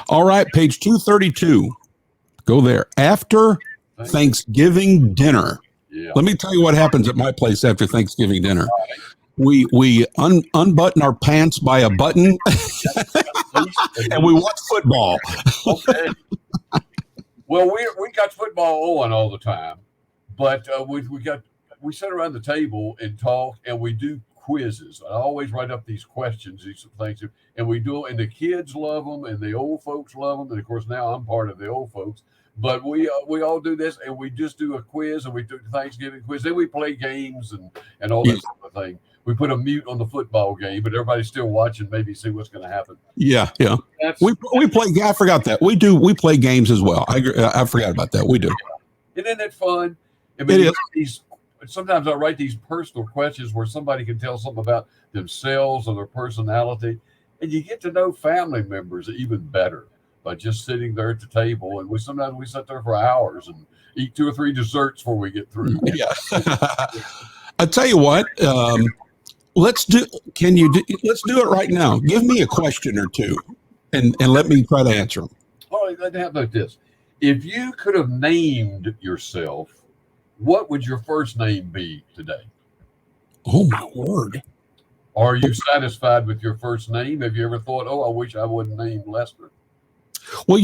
All right, page 232. Go there. After Thanksgiving dinner. Yeah. Let me tell you what happens at my place after Thanksgiving dinner. We unbutton our pants by a button, and we watch football. Okay. Well, we got football on all the time, but we sit around the table and talk, and we do quizzes. I always write up these questions, these things, and we do it. And the kids love them, and the old folks love them. And of course, now I'm part of the old folks. But we all do this, and we just do a quiz, and we do the Thanksgiving quiz. Then we play games and all that sort of thing. We put a mute on the football game, but everybody's still watching, maybe see what's going to happen. Yeah. We play. I forgot that we play games as well. I forgot about that. We do. Isn't it fun? I mean, it is. Sometimes I write these personal questions where somebody can tell something about themselves or their personality, and you get to know family members even better by just sitting there at the table. And sometimes we sit there for hours and eat 2 or 3 desserts before we get through. Yeah. I tell you what. Let's do it right now. Give me a question or two, and let me try to answer them. All right, how about this? If you could have named yourself, what would your first name be today? Oh my word! Are you satisfied with your first name? Have you ever thought, I wish I wasn't named Lester? Well,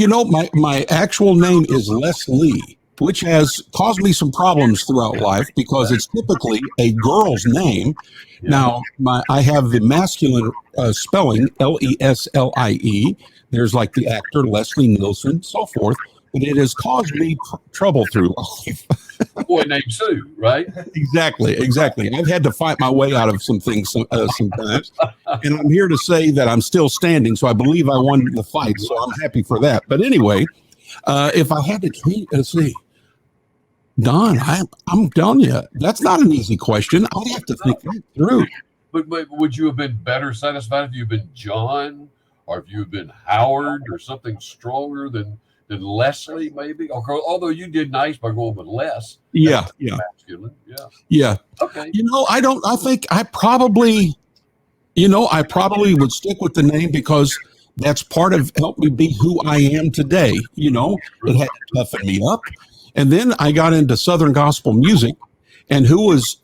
my actual name is Leslie, which has caused me some problems throughout life because it's typically a girl's name. Yeah. Now, I have the masculine spelling, Leslie. There's like the actor Leslie Nielsen, so forth. But it has caused me trouble through life. A boy named Sue, right? Exactly. I've had to fight my way out of some things sometimes. And I'm here to say that I'm still standing, so I believe I won the fight, so I'm happy for that. But anyway, if I had to treat, let's see. Don, I'm telling you, that's not an easy question. I'd have to think that through. But would you have been better satisfied if you'd been John, or if you'd been Howard, or something stronger than Leslie, maybe? Although you did nice by going with Les. Yeah. Masculine. Yeah. Okay. I think I probably would stick with the name because that's part of helped me be who I am today. It had to toughen me up. And then I got into Southern gospel music, and who was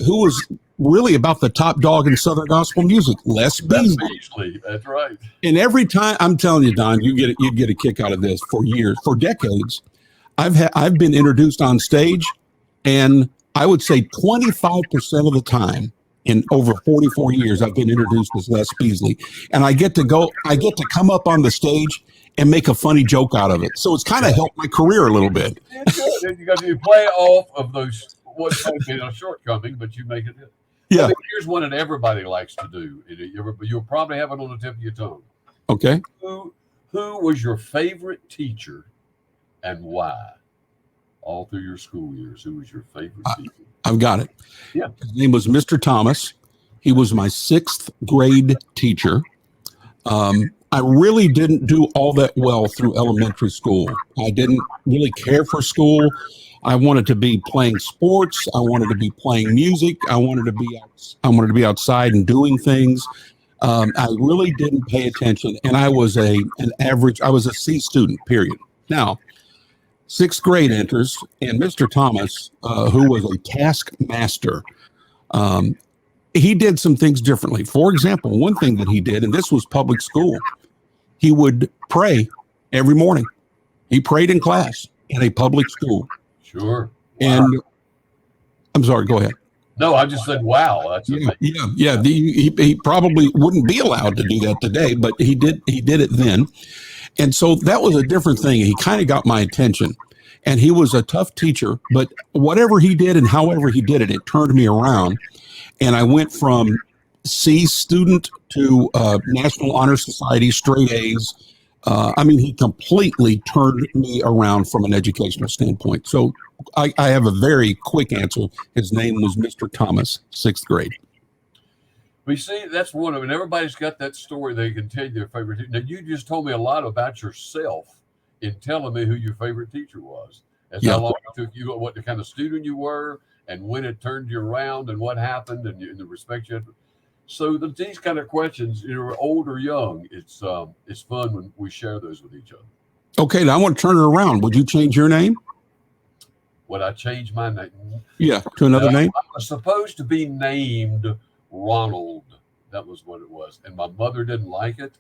really about the top dog in Southern gospel music? Les Beasley. That's right. And every time, I'm telling you, Don, you get a kick out of this for years, for decades. I've been introduced on stage, and I would say 25% of the time in over 44 years, I've been introduced as Les Beasley, and I get to come up on the stage and make a funny joke out of it. So it's kind of helped my career a little bit. You play off of those, what's been a shortcoming, but you make it. Yeah. Here's one that everybody likes to do. You'll probably have it on the tip of your tongue. Okay. Who was your favorite teacher and why? All through your school years, who was your favorite teacher? I've got it. Yeah. His name was Mr. Thomas. He was my 6th grade teacher. I really didn't do all that well through elementary school. I didn't really care for school. I wanted to be playing sports. I wanted to be playing music. I wanted to be outside and doing things. I really didn't pay attention, and I was a C student, period. Now, 6th grade enters, and Mr. Thomas, who was a taskmaster, he did some things differently. For example, one thing that he did, and this was public school, he would pray every morning. He prayed in class in a public school. Sure. Wow. And I'm sorry, go ahead. No, I just said, wow. That's yeah. He probably wouldn't be allowed to do that today, but he did it then. And so that was a different thing. He kind of got my attention. And he was a tough teacher, but whatever he did and however he did it, it turned me around. And I went from C student to National Honor Society, straight A's. He completely turned me around from an educational standpoint. So I have a very quick answer. His name was Mr. Thomas, 6th grade. We see that's one of them. Everybody's got that story they can tell you their favorite teacher. Now, you just told me a lot about yourself in telling me who your favorite teacher was. That's how long it took you, what the kind of student you were, and when it turned you around, and what happened, and the respect you had. So these kind of questions, old or young, it's fun when we share those with each other. Okay, now I want to turn it around. Would you change your name? Would I change my name? Yeah, to another name? I was supposed to be named Ronald. That was what it was. And my mother didn't like it,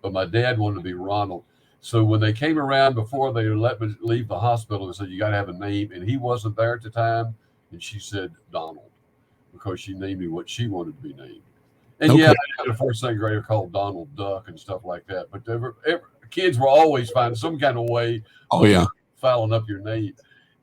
but my dad wanted to be Ronald. So when they came around before they let me leave the hospital, they said, you got to have a name. And he wasn't there at the time. And she said Donald because she named me what she wanted to be named. And Okay. yeah, I had a first, second grader called Donald Duck and stuff like that. But kids were always finding some kind of way Oh, of yeah. fouling up your name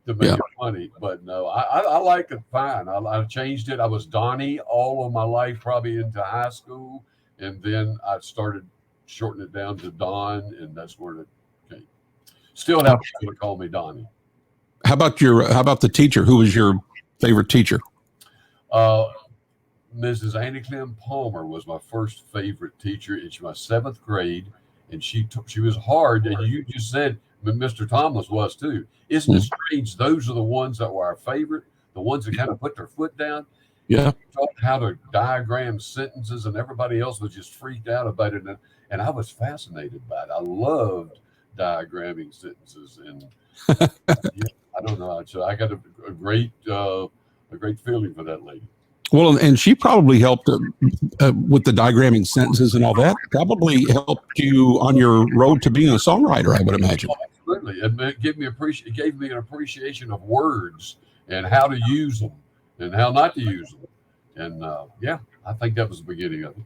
to make it funny. But no, I like it fine. I changed it. I was Donnie all of my life, probably into high school. And then I started shortening it down to Don, and that's where it came. Still have people to call me Donnie. How about the teacher? Who was your favorite teacher? Mrs. Annie Clem Palmer was my first favorite teacher. It's my 7th grade, and she was hard. And you just said Mr. Thomas was too. Isn't it strange? Those are the ones that were our favorite, the ones that kind of put their foot down. Yeah. Taught how to diagram sentences, and everybody else was just freaked out about it. And I was fascinated by it. I loved diagramming sentences, and yeah, I don't know. So I got a great feeling for that lady. Well, and she probably helped with the diagramming sentences and all that. Probably helped you on your road to being a songwriter, I would imagine. Oh, absolutely, it gave me an appreciation of words and how to use them and how not to use them. And yeah, I think that was the beginning of it.